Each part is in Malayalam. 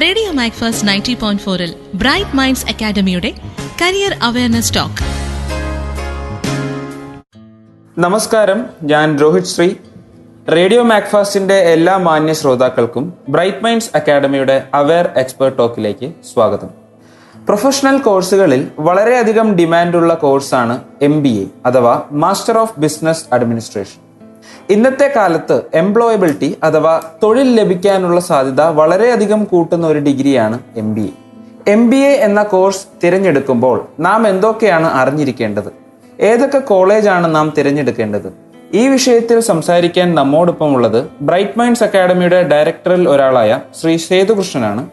റേഡിയോ മാക്ഫാസ്റ്റ് 90.4-ൽ ബ്രൈറ്റ് മൈൻഡ്സ് അക്കാഡമിയുടെ കരിയർ അവയർനെസ് ടോക്ക്. നമസ്കാരം, ഞാൻ രോഹിത് ശ്രീ. റേഡിയോ മാക്ഫാസ്റ്റിന്റെ എല്ലാ മാന്യ ശ്രോതാക്കൾക്കും ബ്രൈറ്റ് മൈൻഡ്സ് അക്കാഡമിയുടെ അവെയർ എക്സ്പേർട്ട് ടോക്കിലേക്ക് സ്വാഗതം. പ്രൊഫഷണൽ കോഴ്സുകളിൽ വളരെയധികം ഡിമാൻഡുള്ള കോഴ്സാണ് MBA അഥവാ മാസ്റ്റർ ഓഫ് ബിസിനസ് അഡ്മിനിസ്ട്രേഷൻ. ഇന്നത്തെ കാലത്ത് എംപ്ലോയബിലിറ്റി അഥവാ തൊഴിൽ ലഭിക്കാനുള്ള സാധ്യത വളരെയധികം കൂട്ടുന്ന ഒരു ഡിഗ്രിയാണ് MBA. MBA എന്ന കോഴ്സ് തിരഞ്ഞെടുക്കുമ്പോൾ നാം എന്തൊക്കെയാണ് അറിഞ്ഞിരിക്കേണ്ടത്? ഏതൊക്കെ കോളേജാണ് നാം തിരഞ്ഞെടുക്കേണ്ടത്? ഈ വിഷയത്തിൽ സംസാരിക്കാൻ നമ്മോടൊപ്പം ഉള്ളത് ബ്രൈറ്റ് മൈൻഡ്സ് അക്കാഡമിയുടെ ഡയറക്ടറിൽ ഒരാളായ ശ്രീ സേതുകൃഷ്ണനാണ്.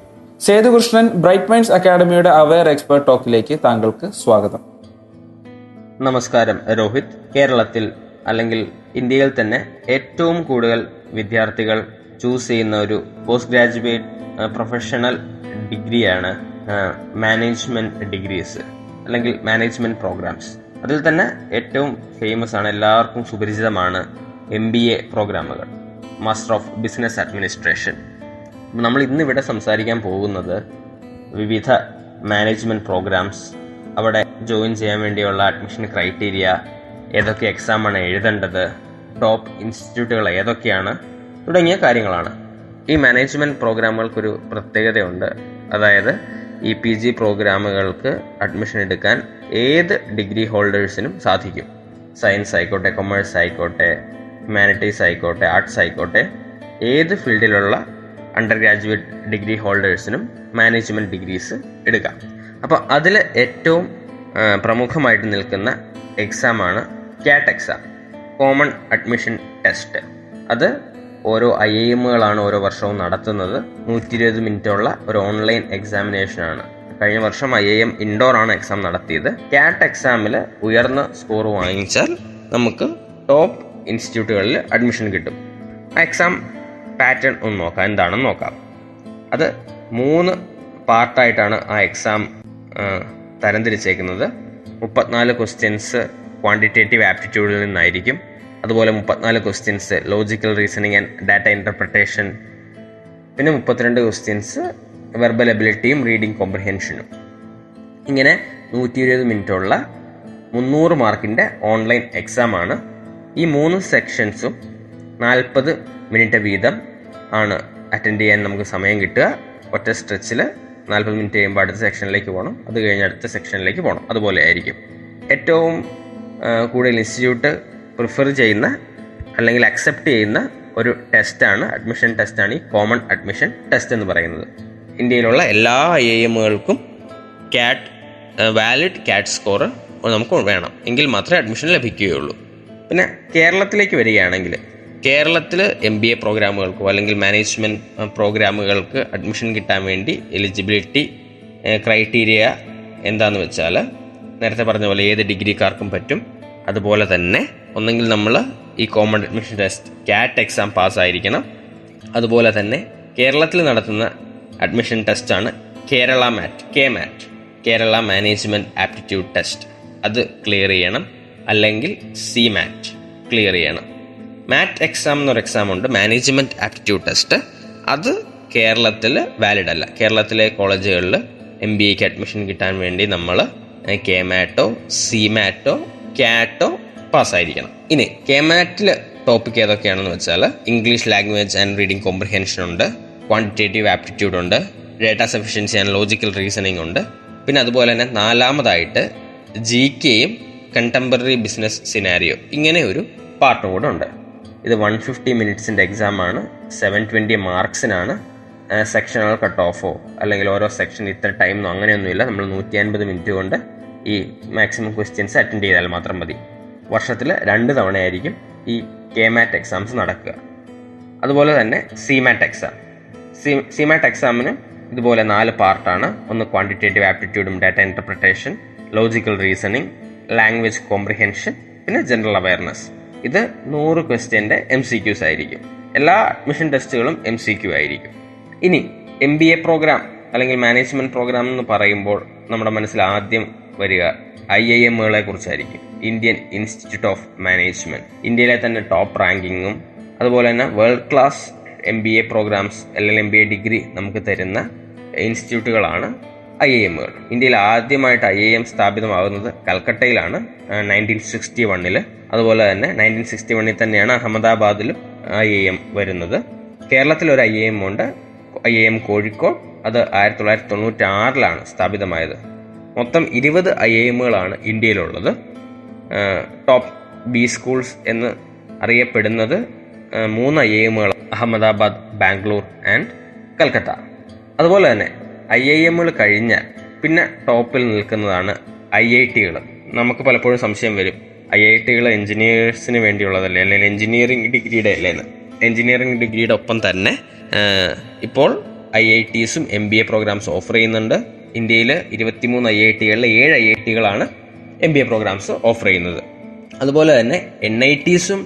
സേതുകൃഷ്ണൻ, ബ്രൈറ്റ് മൈൻഡ്സ് അക്കാഡമിയുടെ അവെയർ എക്സ്പേർട്ട് ടോക്കിലേക്ക് താങ്കൾക്ക് സ്വാഗതം. നമസ്കാരം രോഹിത്. കേരളത്തിൽ അല്ലെങ്കിൽ ഇന്ത്യയിൽ തന്നെ ഏറ്റവും കൂടുതൽ വിദ്യാർത്ഥികൾ ചൂസ് ചെയ്യുന്ന ഒരു പോസ്റ്റ് ഗ്രാജുവേറ്റ് പ്രൊഫഷണൽ ഡിഗ്രിയാണ് മാനേജ്മെന്റ് ഡിഗ്രീസ് അല്ലെങ്കിൽ മാനേജ്മെന്റ് പ്രോഗ്രാംസ്. അതിൽ തന്നെ ഏറ്റവും ഫേമസ് ആണ്, എല്ലാവർക്കും സുപരിചിതമാണ് MBA പ്രോഗ്രാമുകൾ, മാസ്റ്റർ ഓഫ് ബിസിനസ് അഡ്മിനിസ്ട്രേഷൻ. നമ്മൾ ഇന്നിവിടെ സംസാരിക്കാൻ പോകുന്നത് വിവിധ മാനേജ്മെന്റ് പ്രോഗ്രാംസ്, അവിടെ ജോയിൻ ചെയ്യാൻ വേണ്ടിയുള്ള അഡ്മിഷൻ ക്രൈറ്റീരിയ, ഏതൊക്കെ എക്സാമാണ് എഴുതേണ്ടത്, ടോപ്പ് ഇൻസ്റ്റിറ്റ്യൂട്ടുകൾ ഏതൊക്കെയാണ് തുടങ്ങിയ കാര്യങ്ങളാണ്. ഈ മാനേജ്മെന്റ് പ്രോഗ്രാമുകൾക്കൊരു പ്രത്യേകതയുണ്ട്. അതായത് ഈ PG പ്രോഗ്രാമുകൾക്ക് അഡ്മിഷൻ എടുക്കാൻ ഏത് ഡിഗ്രി ഹോൾഡേഴ്സിനും സാധിക്കും. സയൻസ് ആയിക്കോട്ടെ, കൊമേഴ്സ് ആയിക്കോട്ടെ, ഹ്യൂമാനിറ്റീസ് ആയിക്കോട്ടെ, ആർട്സ് ആയിക്കോട്ടെ, ഏത് ഫീൽഡിലുള്ള അണ്ടർ ഗ്രാജുവേറ്റ് ഡിഗ്രി ഹോൾഡേഴ്സിനും മാനേജ്മെന്റ് ഡിഗ്രീസ് എടുക്കാം. അപ്പോൾ അതിൽ ഏറ്റവും പ്രമുഖമായിട്ട് നിൽക്കുന്ന എക്സാമാണ് CAT exam, common admission test. അത് ഓരോ IIM-കളാണ് ഓരോ വർഷവും നടത്തുന്നത്. 120 മിനിറ്റുള്ള ഒരു ഓൺലൈൻ എക്സാമിനേഷനാണ്. കഴിഞ്ഞ വർഷം IIM ഇൻഡോർ ആണ് എക്സാം നടത്തിയത്. CAT എക്സാമിൽ ഉയർന്ന സ്കോർ വാങ്ങിച്ചാൽ നമുക്ക് ടോപ്പ് ഇൻസ്റ്റിറ്റ്യൂട്ടുകളിൽ അഡ്മിഷൻ കിട്ടും. ആ എക്സാം പാറ്റേൺ ഒന്ന് നോക്കാം, എന്താണെന്ന് നോക്കാം. അത് 3 പാർട്ടായിട്ടാണ് ആ എക്സാം തരംതിരിച്ചേക്കുന്നത്. 34 ക്വസ്റ്റ്യൻസ് ക്വാണ്ടിറ്റേറ്റീവ് ആപ്റ്റിറ്റ്യൂഡിൽ നിന്നായിരിക്കും. അതുപോലെ 34 questions logical reasoning and data interpretation, പിന്നെ 32 ക്വസ്റ്റ്യൻസ് വെർബൽ എബിലിറ്റിയും റീഡിംഗ് കോംപ്രിഹെൻഷനും. ഇങ്ങനെ 120 മിനിറ്റുള്ള 300 മാർക്കിൻ്റെ ഓൺലൈൻ എക്സാമാണ്. ഈ 3 സെക്ഷൻസും 40 മിനിറ്റ് വീതം ആണ് അറ്റൻഡ് ചെയ്യാൻ നമുക്ക് സമയം കിട്ടുക. ഒറ്റ സ്ട്രെച്ചിൽ 40 മിനിറ്റ് കഴിയുമ്പോൾ അടുത്ത സെക്ഷനിലേക്ക് പോകണം, അത് കഴിഞ്ഞ് അടുത്ത സെക്ഷനിലേക്ക് പോകണം. അതുപോലെ ആയിരിക്കും. ഏറ്റവും കൂടുതൽ ഇൻസ്റ്റിറ്റ്യൂട്ട് പ്രിഫർ ചെയ്യുന്ന അല്ലെങ്കിൽ അക്സെപ്റ്റ് ചെയ്യുന്ന ഒരു ടെസ്റ്റാണ്, അഡ്മിഷൻ ടെസ്റ്റാണ് ഈ കോമൺ അഡ്മിഷൻ ടെസ്റ്റ് എന്ന് പറയുന്നത്. ഇന്ത്യയിലുള്ള എല്ലാ IIM-കൾക്കും വാലിഡ് CAT സ്കോർ നമുക്ക് വേണം, എങ്കിൽ മാത്രമേ അഡ്മിഷൻ ലഭിക്കുകയുള്ളൂ. പിന്നെ കേരളത്തിലേക്ക് വരികയാണെങ്കിൽ, കേരളത്തിൽ MBA പ്രോഗ്രാമുകൾക്കോ അല്ലെങ്കിൽ മാനേജ്മെൻറ്റ് പ്രോഗ്രാമുകൾക്ക് അഡ്മിഷൻ കിട്ടാൻ വേണ്ടി എലിജിബിലിറ്റി ക്രൈറ്റീരിയ എന്താണെന്ന് വെച്ചാൽ, നേരത്തെ പറഞ്ഞ പോലെ ഏത് ഡിഗ്രിക്കാർക്കും പറ്റും. അതുപോലെ തന്നെ ഒന്നെങ്കിൽ നമ്മൾ ഈ common admission test CAT exam പാസ്സായിരിക്കണം. അതുപോലെ തന്നെ കേരളത്തിൽ നടത്തുന്ന അഡ്മിഷൻ ടെസ്റ്റാണ് Kerala Kerala management aptitude test. അത് ക്ലിയർ ചെയ്യണം, അല്ലെങ്കിൽ CMAT ക്ലിയർ ചെയ്യണം. മാറ്റ് എക്സാം എന്നൊരു എക്സാം ഉണ്ട്, മാനേജ്മെൻറ്റ് ആപ്റ്റിറ്റ്യൂഡ് ടെസ്റ്റ്. അത് കേരളത്തിൽ വാലിഡ് അല്ല. കേരളത്തിലെ കോളേജുകളിൽ MBAക്ക് അഡ്മിഷൻ കിട്ടാൻ വേണ്ടി നമ്മൾ KMAT-ഓ CMAT-ഓ CAT-ഓ പാസ്സായിരിക്കണം. ഇനി KMAT-ൽ ടോപ്പിക് ഏതൊക്കെയാണെന്ന് വെച്ചാൽ, English language and reading comprehension ഉണ്ട്, ക്വാണ്ടിറ്റേറ്റീവ് ആപ്റ്റിറ്റ്യൂഡ് ഉണ്ട്, data sufficiency and logical reasoning ഉണ്ട്. പിന്നെ അതുപോലെ തന്നെ 4-ാമതായിട്ട് GK-യും കണ്ടംപററി ബിസിനസ് സിനാരിയോ, ഇങ്ങനെ ഒരു പാർട്ടും കൂടെ ഉണ്ട്. ഇത് 150 മിനിറ്റ്സിൻ്റെ എക്സാമാണ്. 720 മാർക്സിനാണ്. സെക്ഷനുകൾ കട്ട് ഓഫോ അല്ലെങ്കിൽ ഓരോ സെക്ഷൻ ഇത്ര ടൈമെന്നോ അങ്ങനെയൊന്നുമില്ല. നമ്മൾ 150 മിനിറ്റ് കൊണ്ട് ഈ മാക്സിമം ക്വസ്റ്റ്യൻസ് അറ്റൻഡ് ചെയ്താൽ മാത്രം മതി. വർഷത്തിൽ 2 തവണയായിരിക്കും ഈ KMAT എക്സാംസ് നടക്കുക. അതുപോലെ തന്നെ CMAT എക്സാമിന് ഇതുപോലെ 4 പാർട്ടാണ്. ഒന്ന് ക്വാണ്ടിറ്റേറ്റീവ് ആപ്റ്റിറ്റ്യൂഡും data interpretation, logical reasoning, language comprehension, പിന്നെ ജനറൽ അവയർനെസ്. ഇത് 100 ക്വസ്റ്റ്യൻ്റെ MCQs ആയിരിക്കും. എല്ലാ അഡ്മിഷൻ ടെസ്റ്റുകളും MCQ ആയിരിക്കും. ഇനി MBA പ്രോഗ്രാം അല്ലെങ്കിൽ മാനേജ്മെൻറ്റ് പ്രോഗ്രാം എന്ന് പറയുമ്പോൾ നമ്മുടെ മനസ്സിൽ ആദ്യം വരിക IIM-കളെ കുറിച്ചായിരിക്കും. ഇന്ത്യൻ ഇൻസ്റ്റിറ്റ്യൂട്ട് ഓഫ് മാനേജ്മെൻറ്റ്, ഇന്ത്യയിലെ തന്നെ ടോപ്പ് റാങ്കിങ്ങും അതുപോലെ തന്നെ വേൾഡ് ക്ലാസ് MBA പ്രോഗ്രാംസ് അല്ലെങ്കിൽ MBA ഡിഗ്രി നമുക്ക് തരുന്ന ഇൻസ്റ്റിറ്റ്യൂട്ടുകളാണ് IIMകൾ. ഇന്ത്യയിൽ ആദ്യമായിട്ട് IIM സ്ഥാപിതമാകുന്നത് കൽക്കട്ടയിലാണ് 1961. അതുപോലെ തന്നെ 1961 തന്നെയാണ് അഹമ്മദാബാദിലും IIM വരുന്നത്. കേരളത്തിൽ ഒരു IIM ഉണ്ട്, IIM കോഴിക്കോട്. അത് 1996 സ്ഥാപിതമായത്. മൊത്തം 20 IIMകളാണ് ഇന്ത്യയിലുള്ളത്. ടോപ്പ് ബി സ്കൂൾസ് എന്ന് അറിയപ്പെടുന്നത് 3 IIMകൾ: അഹമ്മദാബാദ്, ബാംഗ്ലൂർ ആൻഡ് കൽക്കത്ത. അതുപോലെ തന്നെ IIMകൾ കഴിഞ്ഞാൽ പിന്നെ ടോപ്പിൽ നിൽക്കുന്നതാണ് IITകൾ. നമുക്ക് പലപ്പോഴും സംശയം വരും, IITകൾ എഞ്ചിനീയേഴ്സിന് വേണ്ടിയുള്ളതല്ലേ, അല്ലെങ്കിൽ എഞ്ചിനീയറിംഗ് ഡിഗ്രിയുടെ അല്ലേന്ന്. എഞ്ചിനീയറിംഗ് ഡിഗ്രിയുടെ ഒപ്പം തന്നെ ഇപ്പോൾ IITസും MBA പ്രോഗ്രാംസ് ഓഫർ ചെയ്യുന്നുണ്ട്. ഇന്ത്യയിൽ 23 IITകളിൽ 7 IITകളാണ് MBA പ്രോഗ്രാംസ് ഓഫർ ചെയ്യുന്നത്. അതുപോലെ തന്നെ NITസും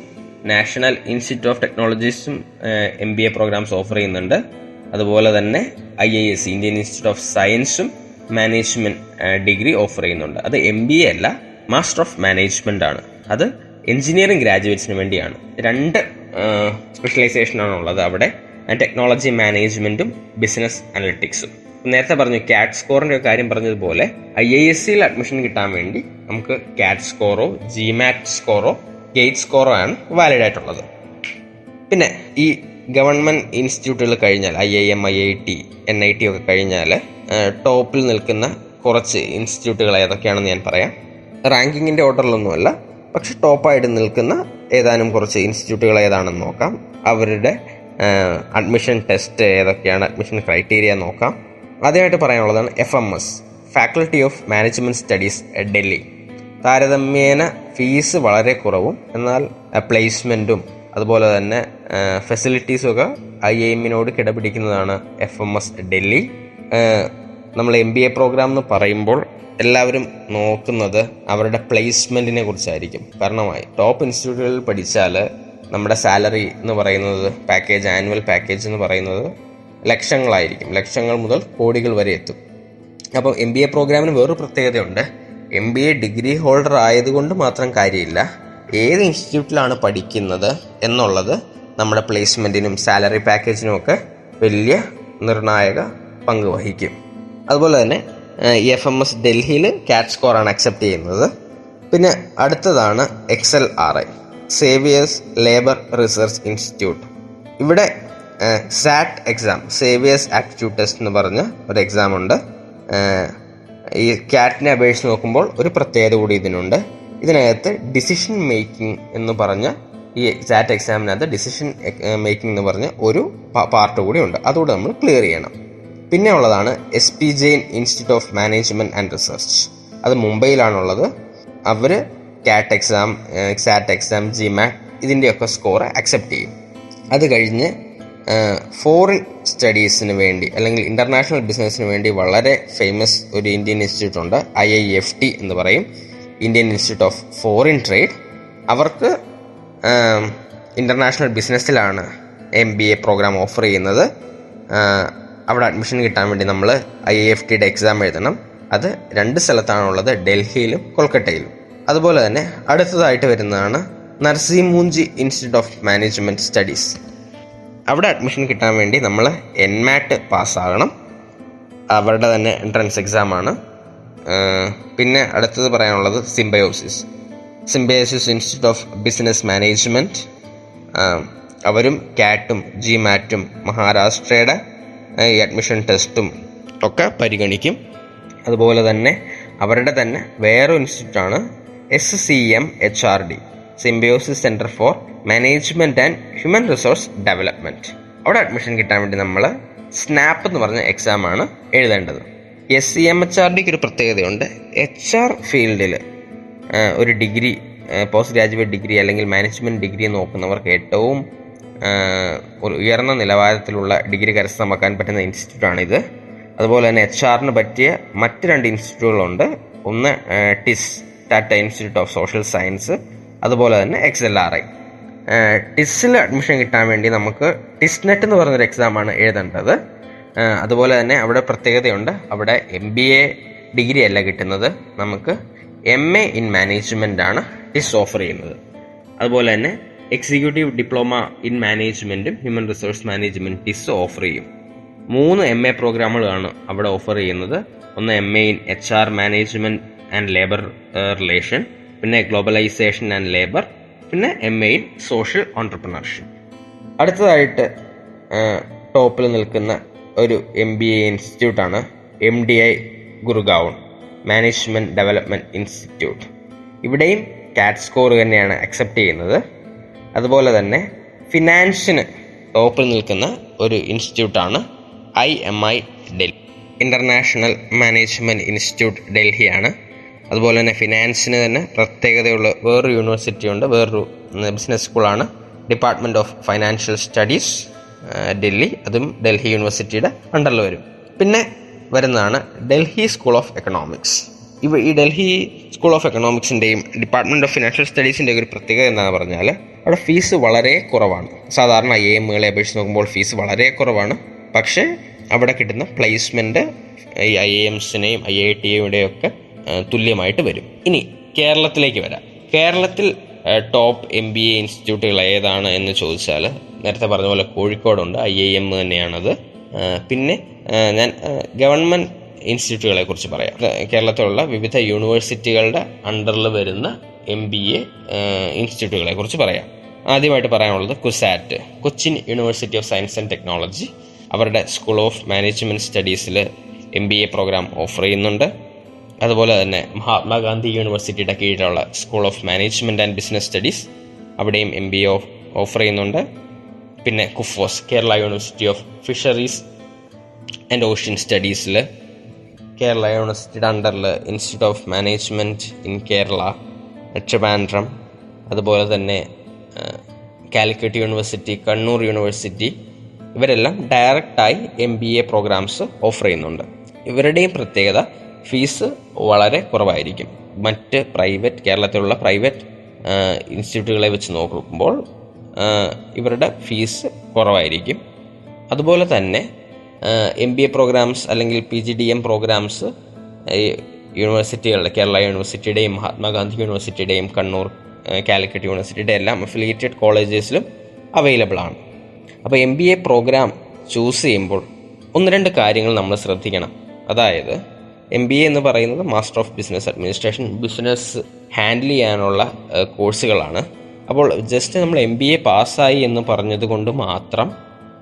നാഷണൽ ഇൻസ്റ്റിറ്റ്യൂട്ട് ഓഫ് ടെക്നോളജീസും MBA പ്രോഗ്രാംസ് ഓഫർ ചെയ്യുന്നുണ്ട്. അതുപോലെ തന്നെ IISc, ഇന്ത്യൻ ഇൻസ്റ്റിറ്റ്യൂട്ട് ഓഫ് സയൻസും മാനേജ്മെന്റ് ഡിഗ്രി ഓഫർ ചെയ്യുന്നുണ്ട്. അത് MBA അല്ല, മാസ്റ്റർ ഓഫ് മാനേജ്മെന്റ് ആണ്. അത് എഞ്ചിനീയറിംഗ് ഗ്രാജുവേറ്റ്സിന് വേണ്ടിയാണ്. 2 സ്പെഷ്യലൈസേഷനാണ് ഉള്ളത് അവിടെ: ടെക്നോളജി മാനേജ്മെന്റും ബിസിനസ് അനലിറ്റിക്സും. നേരത്തെ പറഞ്ഞു CAT സ്കോറിന്റെ കാര്യം പറഞ്ഞതുപോലെ IIScയിൽ അഡ്മിഷൻ കിട്ടാൻ വേണ്ടി നമുക്ക് CAT സ്കോറോ GMAT സ്കോറോ ഗേറ്റ് സ്കോറോ ആണ് വാലിഡ് ആയിട്ടുള്ളത്. പിന്നെ ഈ ഗവൺമെന്റ് ഇൻസ്റ്റിറ്റ്യൂട്ടുകൾ കഴിഞ്ഞാൽ IIM, IIT, NIT ഒക്കെ കഴിഞ്ഞാൽ ടോപ്പിൽ നിൽക്കുന്ന കുറച്ച് ഇൻസ്റ്റിറ്റ്യൂട്ടുകൾ ഏതൊക്കെയാണെന്ന് ഞാൻ പറയാം. റാങ്കിങ്ങിന്റെ ഓർഡറിലൊന്നുമല്ല, പക്ഷെ ടോപ്പായിട്ട് നിൽക്കുന്ന ഏതാനും കുറച്ച് ഇൻസ്റ്റിറ്റ്യൂട്ടുകൾ ഏതാണെന്ന് നോക്കാം. അവരുടെ അഡ്മിഷൻ ടെസ്റ്റ് ഏതൊക്കെയാണ്, അഡ്മിഷൻ ക്രൈറ്റീരിയ നോക്കാം. ആദ്യമായിട്ട് പറയാനുള്ളതാണ് FMS, faculty of management studies, Delhi. താരതമ്യേന ഫീസ് വളരെ കുറവും എന്നാൽ പ്ലേസ്മെന്റും അതുപോലെ തന്നെ ഫെസിലിറ്റീസും ഒക്കെ IIMനോട് കിടപിടിക്കുന്നതാണ് FMS ഡൽഹി. നമ്മൾ MBA പ്രോഗ്രാം എന്ന് പറയുമ്പോൾ എല്ലാവരും നോക്കുന്നത് അവരുടെ പ്ലേസ്മെന്റിനെ കുറിച്ചായിരിക്കും. കാരണമായി ടോപ്പ് ഇൻസ്റ്റിറ്റ്യൂട്ടുകളിൽ പഠിച്ചാൽ നമ്മുടെ സാലറി എന്ന് പറയുന്നത്, പാക്കേജ്, ആനുവൽ പാക്കേജ് എന്ന് പറയുന്നത് ലക്ഷങ്ങളായിരിക്കും. ലക്ഷങ്ങൾ മുതൽ കോടികൾ വരെ എത്തും. അപ്പോൾ MBA പ്രോഗ്രാമിന് വേറൊരു പ്രത്യേകതയുണ്ട്. MBA ഡിഗ്രി ഹോൾഡർ ആയതുകൊണ്ട് മാത്രം കാര്യമില്ല, ഏത് ഇൻസ്റ്റിറ്റ്യൂട്ടിലാണ് പഠിക്കുന്നത് എന്നുള്ളത് നമ്മുടെ പ്ലേസ്മെന്റിനും സാലറി പാക്കേജിനും ഒക്കെ വലിയ നിർണായക പങ്ക് വഹിക്കും. അതുപോലെ തന്നെ FMS ഡൽഹിയിൽ CAT സ്കോറാണ് അക്സെപ്റ്റ് ചെയ്യുന്നത്. പിന്നെ അടുത്തതാണ് XLRI, Xavier's labour research institute. ഇവിടെ SAT exam, Xavier's aptitude test എന്ന് പറഞ്ഞ ഒരു എക്സാം ഉണ്ട്. ഈ CATനെ അപേക്ഷിച്ച് നോക്കുമ്പോൾ ഒരു പ്രത്യേകത കൂടി ഇതിനുണ്ട്. ഇതിനകത്ത് ഡിസിഷൻ മേക്കിംഗ് എന്ന് പറഞ്ഞ, ഈ SAT എക്സാമിനകത്ത് ഡിസിഷൻ മേക്കിംഗ് എന്ന് പറഞ്ഞ ഒരു പാർട്ട് കൂടി ഉണ്ട്. അതുകൂടെ നമ്മൾ ക്ലിയർ ചെയ്യണം. പിന്നെ ഉള്ളതാണ് SP Jain institute of management and research. അത് മുംബൈയിലാണുള്ളത്. അവർ CAT exam, SAT exam, GMAT ഇതിൻ്റെയൊക്കെ സ്കോർ അക്സെപ്റ്റ് ചെയ്യും. അത് കഴിഞ്ഞ് ഫോറിൻ സ്റ്റഡീസിന് വേണ്ടി അല്ലെങ്കിൽ ഇന്റർനാഷണൽ ബിസിനസ്സിന് വേണ്ടി വളരെ ഫേമസ് ഒരു ഇന്ത്യൻ ഇൻസ്റ്റിറ്റ്യൂട്ട് ഉണ്ട്, IIFT എന്ന് പറയും, Indian institute of foreign trade. അവർക്ക് ഇന്റർനാഷണൽ ബിസിനസ്സിലാണ് MBA പ്രോഗ്രാം ഓഫർ ചെയ്യുന്നത്. അവിടെ അഡ്മിഷൻ കിട്ടാൻ വേണ്ടി നമ്മൾ IIFTയുടെ എക്സാം എഴുതണം. അത് 2 സ്ഥലത്താണുള്ളത്, ഡൽഹിയിലും കൊൽക്കട്ടയിലും. അതുപോലെ തന്നെ അടുത്തതായിട്ട് വരുന്നതാണ് നർസിമുഞ്ചി ഇൻസ്റ്റിറ്റ്യൂട്ട് ഓഫ് മാനേജ്മെന്റ് സ്റ്റഡീസ്. അവിടെ അഡ്മിഷൻ കിട്ടാൻ വേണ്ടി നമ്മൾ NMAT പാസ്സാകണം. അവരുടെ തന്നെ എൻട്രൻസ് എക്സാമാണ്. പിന്നെ അടുത്തത് പറയാനുള്ളത് symbiosis institute of business management. അവരും CATഉം GMATഉം മഹാരാഷ്ട്രയുടെ അഡ്മിഷൻ ടെസ്റ്റും ഒക്കെ പരിഗണിക്കും. അതുപോലെ തന്നെ അവരുടെ തന്നെ വേറൊരു ഇൻസ്റ്റിറ്റ്യൂട്ടാണ് SCMHRD, symbiosis centre for management and human resource development. അവിടെ അഡ്മിഷൻ കിട്ടാൻ വേണ്ടി നമ്മൾ SNAP എന്ന് പറഞ്ഞ എക്സാമാണ് എഴുതേണ്ടത്. SCMHRDക്ക് ഒരു പ്രത്യേകതയുണ്ട്. HR ഫീൽഡിൽ ഒരു ഡിഗ്രി, പോസ്റ്റ് ഗ്രാജുവേറ്റ് ഡിഗ്രി അല്ലെങ്കിൽ മാനേജ്മെന്റ് ഡിഗ്രി നോക്കുന്നവർക്ക് ഏറ്റവും ഒരു ഉയർന്ന നിലവാരത്തിലുള്ള ഡിഗ്രി കരസ്ഥമാക്കാൻ പറ്റുന്ന ഇൻസ്റ്റിറ്റ്യൂട്ടാണിത്. അതുപോലെ തന്നെ HR പറ്റിയ മറ്റ് 2 ഇൻസ്റ്റിറ്റ്യൂട്ടുകളുണ്ട്. ഒന്ന് TIS, Tata institute of social science. അതുപോലെ തന്നെ XLRI. TISൽ അഡ്മിഷൻ കിട്ടാൻ വേണ്ടി നമുക്ക് TISNET എന്ന് പറഞ്ഞൊരു എക്സാമാണ് എഴുതേണ്ടത്. അതുപോലെ തന്നെ അവിടെ പ്രത്യേകതയുണ്ട്. അവിടെ MBA ഡിഗ്രി അല്ല കിട്ടുന്നത്, നമുക്ക് MA ഇൻ മാനേജ്മെന്റ് ആണ് TIS ഓഫർ ചെയ്യുന്നത്. അതുപോലെ തന്നെ എക്സിക്യൂട്ടീവ് ഡിപ്ലോമ ഇൻ മാനേജ്മെന്റും human resource management TIS offer ചെയ്യും. 3 MA പ്രോഗ്രാമുകളാണ് അവിടെ ഓഫർ ചെയ്യുന്നത്. ഒന്ന് MA in HR management and labour relation, പിന്നെ ഗ്ലോബലൈസേഷൻ ആൻഡ് ലേബർ, പിന്നെ MA ഇൻ സോഷ്യൽ ഓൺട്രപ്രണർഷിപ്പ്. അടുത്തതായിട്ട് ടോപ്പിൽ നിൽക്കുന്ന ഒരു MBA ഇൻസ്റ്റിറ്റ്യൂട്ടാണ് MDI Gurgaon management development institute. ഇവിടെയും കാറ്റ് സ്കോർ തന്നെയാണ് അക്സെപ്റ്റ് ചെയ്യുന്നത്. അതുപോലെ തന്നെ ഫിനാൻസിന് ടോപ്പിൽ നിൽക്കുന്ന ഒരു ഇൻസ്റ്റിറ്റ്യൂട്ടാണ് IMI Delhi, international management institute ഡൽഹിയാണ്. അതുപോലെ തന്നെ ഫിനാൻസിന് തന്നെ പ്രത്യേകതയുള്ള വേറൊരു യൂണിവേഴ്സിറ്റി ഉണ്ട്, വേറൊരു ബിസിനസ് സ്കൂളാണ് department of financial studies Delhi, അതും ഡൽഹി യൂണിവേഴ്സിറ്റിയുടെ അണ്ടറിൽ വരും. പിന്നെ വരുന്നതാണ് ഡൽഹി സ്കൂൾ ഓഫ് എക്കണോമിക്സ്. ഈ ഡൽഹി സ്കൂൾ ഓഫ് എക്കണോമിക്സിൻ്റെയും ഡിപ്പാർട്ട്മെന്റ് ഓഫ് ഫിനാൻഷ്യൽ സ്റ്റഡീസിൻ്റെ ഒരു പ്രത്യേകത എന്താണെന്ന് പറഞ്ഞാൽ അവിടെ ഫീസ് വളരെ കുറവാണ്. സാധാരണ IIMകളെ അപേക്ഷിച്ച് നോക്കുമ്പോൾ ഫീസ് വളരെ കുറവാണ്. പക്ഷേ അവിടെ കിട്ടുന്ന പ്ലേസ്മെൻറ്റ് ഈ IIMസിനെയും IITയുടെയും ഒക്കെ തുല്യമായിട്ട് വരും. ഇനി കേരളത്തിലേക്ക് വരാം. കേരളത്തിൽ ടോപ്പ് MBA ഇൻസ്റ്റിറ്റ്യൂട്ടുകൾ ഏതാണ് എന്ന് ചോദിച്ചാൽ നേരത്തെ പറഞ്ഞ പോലെ കോഴിക്കോടുണ്ട്, IIM തന്നെയാണത്. പിന്നെ ഞാൻ ഗവൺമെൻറ് ഇൻസ്റ്റിറ്റ്യൂട്ടുകളെ കുറിച്ച് പറയാം. കേരളത്തിലുള്ള വിവിധ യൂണിവേഴ്സിറ്റികളുടെ അണ്ടറിൽ വരുന്ന MBA ഇൻസ്റ്റിറ്റ്യൂട്ടുകളെ കുറിച്ച് പറയാം. ആദ്യമായിട്ട് പറയാനുള്ളത് CUSAT, Cochin university of science and technology. അവരുടെ സ്കൂൾ ഓഫ് മാനേജ്മെൻറ്റ് സ്റ്റഡീസിൽ MBA പ്രോഗ്രാം ഓഫർ ചെയ്യുന്നുണ്ട്. അതുപോലെ തന്നെ മഹാത്മാഗാന്ധി യൂണിവേഴ്സിറ്റിയുടെ കീഴിലുള്ള school of management and business studies, അവിടെയും MBA ഓഫർ ചെയ്യുന്നുണ്ട്. പിന്നെ KUFOS, Kerala university of fisheries and ocean സ്റ്റഡീസിൽ കേരള യൂണിവേഴ്സിറ്റിയുടെ അണ്ടറിൽ institute of management in Kerala, Trivandrum, അതുപോലെ തന്നെ കാലിക്കറ്റ് യൂണിവേഴ്സിറ്റി, കണ്ണൂർ യൂണിവേഴ്സിറ്റി, ഇവരെല്ലാം ഡയറക്റ്റായി MBA പ്രോഗ്രാംസ് ഓഫർ ചെയ്യുന്നുണ്ട്. ഇവരുടെയും പ്രത്യേകത ഫീസ് വളരെ കുറവായിരിക്കും. മറ്റ് കേരളത്തിലുള്ള പ്രൈവറ്റ് ഇൻസ്റ്റിറ്റ്യൂട്ടുകളെ വെച്ച് നോക്കുമ്പോൾ ഇവരുടെ ഫീസ് കുറവായിരിക്കും. അതുപോലെ തന്നെ MBA പ്രോഗ്രാംസ് അല്ലെങ്കിൽ PGDM പ്രോഗ്രാംസ് യൂണിവേഴ്സിറ്റികളുടെ കേരള യൂണിവേഴ്സിറ്റിയുടെയും മഹാത്മാഗാന്ധി യൂണിവേഴ്സിറ്റിയുടെയും കണ്ണൂർ, കാലിക്കറ്റ് യൂണിവേഴ്സിറ്റിയുടെ എല്ലാം അഫിലിയേറ്റഡ് കോളേജസിലും അവൈലബിൾ ആണ്. അപ്പോൾ MBA പ്രോഗ്രാം ചൂസ് ചെയ്യുമ്പോൾ 1-2 കാര്യങ്ങൾ നമ്മൾ ശ്രദ്ധിക്കണം. അതായത് MBA എന്ന് പറയുന്നത് master of business administration, business handle ചെയ്യാനുള്ള കോഴ്സുകളാണ്. അപ്പോൾ ജസ്റ്റ് നമ്മൾ MBA പാസ്സായി എന്ന് പറഞ്ഞത് കൊണ്ട് മാത്രം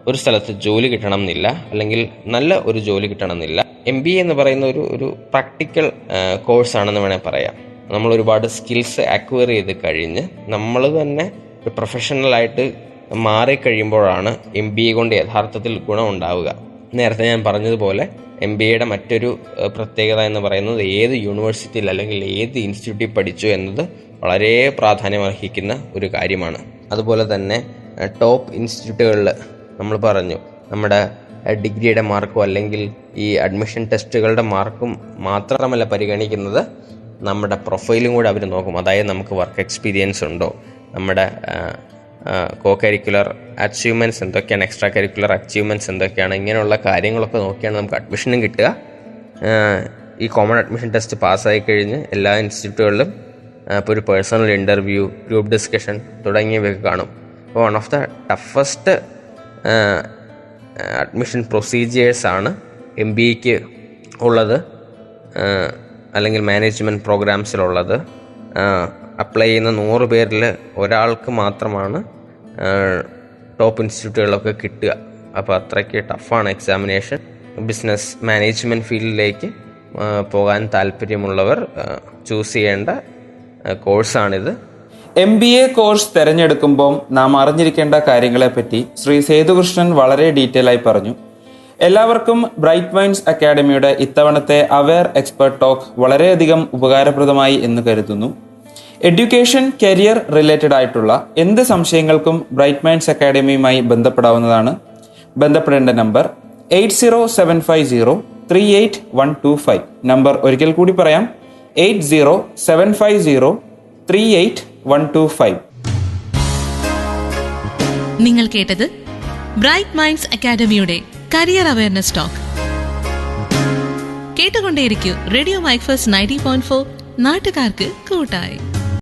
ഒരു സ്ഥലത്ത് ജോലി കിട്ടണം എന്നില്ല, അല്ലെങ്കിൽ നല്ല ഒരു ജോലി കിട്ടണം എന്നില്ല. MBA എന്ന് പറയുന്ന ഒരു പ്രാക്ടിക്കൽ കോഴ്സാണെന്ന് വേണേൽ പറയാം. നമ്മൾ ഒരുപാട് സ്കിൽസ് അക്വയർ ചെയ്ത് കഴിഞ്ഞ് നമ്മൾ തന്നെ ഒരു പ്രൊഫഷണലായിട്ട് മാറിക്കഴിയുമ്പോഴാണ് MBA കൊണ്ട് യഥാർത്ഥത്തിൽ ഗുണം ഉണ്ടാവുക. നേരത്തെ ഞാൻ പറഞ്ഞതുപോലെ MBAയുടെ മറ്റൊരു പ്രത്യേകത എന്ന് പറയുന്നത് ഏത് യൂണിവേഴ്സിറ്റിയിൽ അല്ലെങ്കിൽ ഏത് ഇൻസ്റ്റിറ്റ്യൂട്ടിൽ പഠിച്ചു എന്നത് വളരെ പ്രാധാന്യമർഹിക്കുന്ന ഒരു കാര്യമാണ്. അതുപോലെ തന്നെ ടോപ്പ് ഇൻസ്റ്റിറ്റ്യൂട്ടുകളിൽ നമ്മൾ പറഞ്ഞു നമ്മുടെ ഡിഗ്രിയുടെ മാർക്കും അല്ലെങ്കിൽ ഈ അഡ്മിഷൻ ടെസ്റ്റുകളുടെ മാർക്കും മാത്രമല്ല പരിഗണിക്കുന്നത്, നമ്മുടെ പ്രൊഫൈലും കൂടെ അവർ നോക്കും. അതായത് നമുക്ക് വർക്ക് എക്സ്പീരിയൻസ് ഉണ്ടോ, നമ്മുടെ കോ കരിക്കുലർ അച്ചീവ്മെൻറ്റ്സ് എന്തൊക്കെയാണ്, എക്സ്ട്രാ കരിക്കുലർ അച്ചീവ്മെൻറ്റ്സ് എന്തൊക്കെയാണ്, ഇങ്ങനെയുള്ള കാര്യങ്ങളൊക്കെ നോക്കിയാണ് നമുക്ക് അഡ്മിഷനും കിട്ടുക. ഈ കോമൺ അഡ്മിഷൻ ടെസ്റ്റ് പാസ്സായി കഴിഞ്ഞ് എല്ലാ ഇൻസ്റ്റിറ്റ്യൂട്ടുകളിലും ഇപ്പോൾ ഒരു പേഴ്സണൽ ഇൻ്റർവ്യൂ, ഗ്രൂപ്പ് ഡിസ്കഷൻ തുടങ്ങിയവയൊക്കെ കാണും. അപ്പോൾ one of the toughest admission പ്രൊസീജിയേഴ്സാണ് MBAക്ക് ഉള്ളത്, അല്ലെങ്കിൽ മാനേജ്മെൻറ്റ് പ്രോഗ്രാംസിലുള്ളത്. അപ്ലൈ ചെയ്യുന്ന 100 പേരിൽ ഒരാൾക്ക് മാത്രമാണ് ടോപ്പ് ഇൻസ്റ്റിറ്റ്യൂട്ടുകളിലൊക്കെ കിട്ടുക. അപ്പോൾ അത്രയ്ക്ക് ടഫാണ് എക്സാമിനേഷൻ. ബിസിനസ് മാനേജ്മെൻറ്റ് ഫീൽഡിലേക്ക് പോകാൻ താല്പര്യമുള്ളവർ ചൂസ് ചെയ്യേണ്ട കോഴ്സാണിത്. MBA കോഴ്സ് തിരഞ്ഞെടുക്കുമ്പോൾ നാം അറിഞ്ഞിരിക്കേണ്ട കാര്യങ്ങളെപ്പറ്റി ശ്രീ സേതുകൃഷ്ണൻ വളരെ ഡീറ്റെയിൽ ആയി പറഞ്ഞു. എല്ലാവർക്കും ബ്രൈറ്റ് മൈൻഡ്സ് അക്കാഡമിയുടെ ഇത്തവണത്തെ അവെയർ എക്സ്പെർട്ട് ടോക്ക് വളരെയധികം ഉപകാരപ്രദമായി എന്ന് കരുതുന്നു. എഡ്യൂക്കേഷൻ, കരിയർ റിലേറ്റഡ് ആയിട്ടുള്ള എന്ത് സംശയങ്ങൾക്കും ബ്രൈറ്റ് മൈൻഡ്സ് അക്കാഡമിയുമായി ബന്ധപ്പെടാവുന്നതാണ്. ബന്ധപ്പെടേണ്ട നമ്പർ 8075038125. നമ്പർ ഒരിക്കൽ കൂടി പറയാം, 8075038125. നിങ്ങൾ കേട്ടത് ബ്രൈറ്റ് മൈൻഡ്സ് അക്കാഡമിയുടെ കരിയർ അവയർനെസ് ടോക്ക്. കേട്ടുകൊണ്ടേയിരിക്കൂ റേഡിയോ മൈക്ക് ഫസ്റ്റ് 90.4, നാട്ടുകാർക്ക് കൂട്ടായി.